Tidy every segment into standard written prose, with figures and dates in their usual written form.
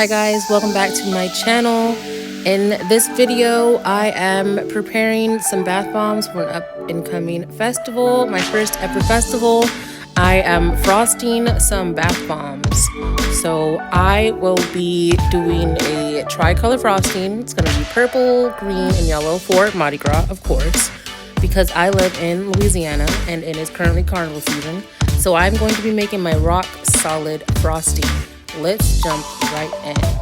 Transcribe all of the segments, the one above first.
Hi guys, welcome back to my channel. In this video, I am preparing some bath bombs for an up and coming festival, my first ever festival. I am frosting some bath bombs. So I will be doing a tricolor frosting. It's gonna be purple, green, and yellow for Mardi Gras, of course, because I live in Louisiana and it is currently carnival season. So I'm going to be making my rock solid frosting. Let's jump right in.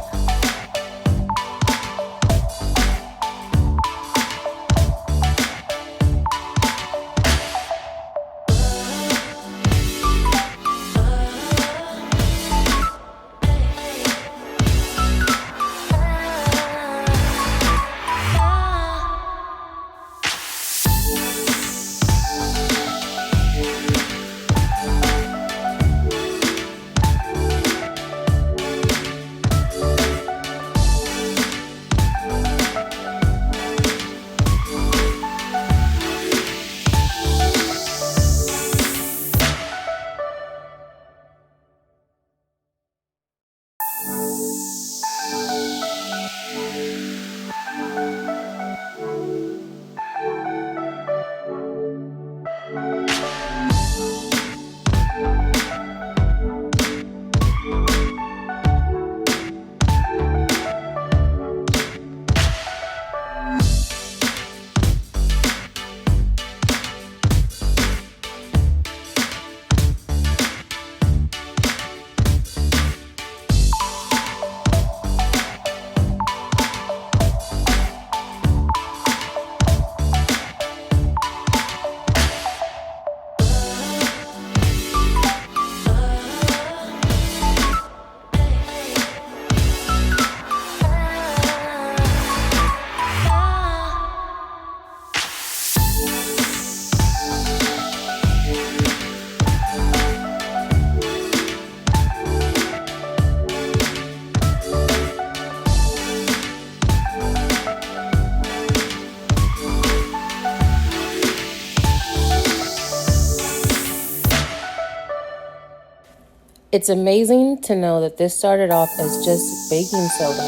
It's amazing to know that this started off as just baking soda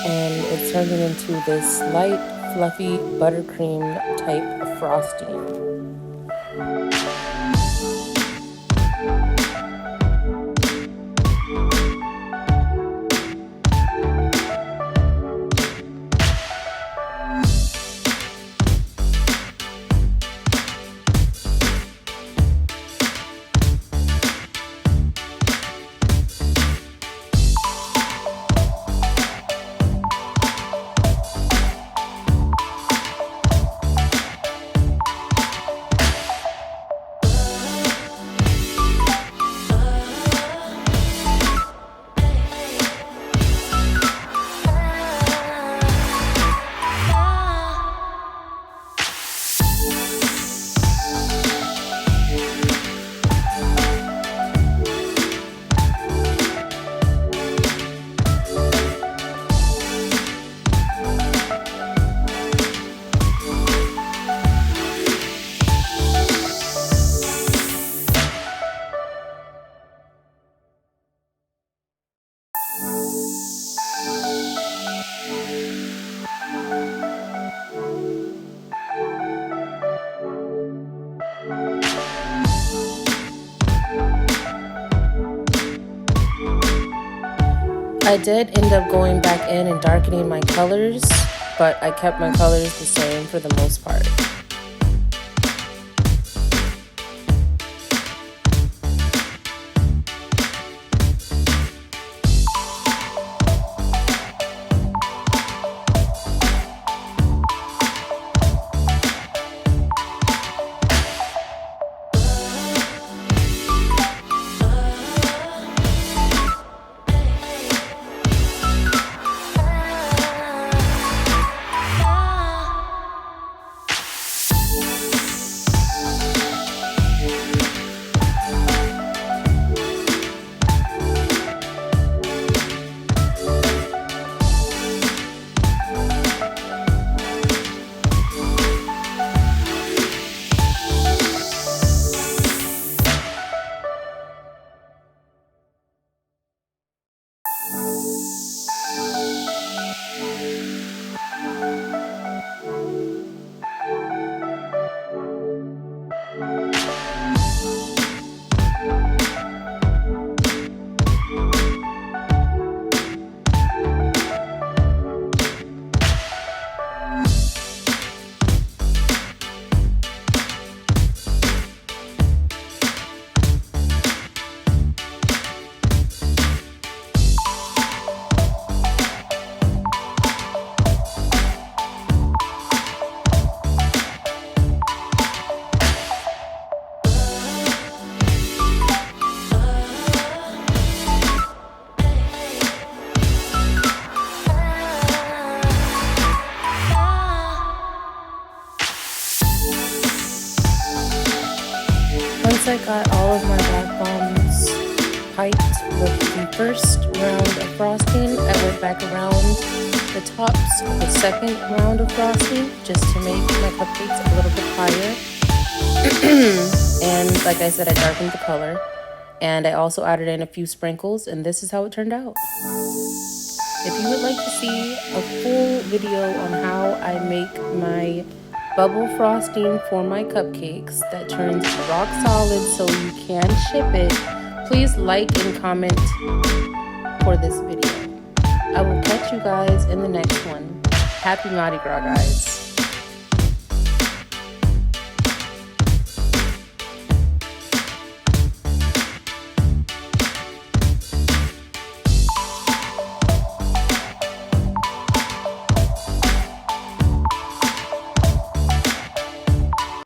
and it turned into this light, fluffy buttercream type frosting. I did end up going back in and darkening my colors, but I kept my colors the same for the most part. got all of my bath bombs piped with the first round of frosting. I went back around the tops of the second round of frosting just to make my cupcakes a little bit higher. And like I said, I darkened the color. And I also added in a few sprinkles, and this is how it turned out. If you would like to see a full video on how I make my bubble frosting for my cupcakes that turns rock solid so you can ship it, please like and comment for this video. I will catch you guys in the next one. Happy Mardi Gras, guys.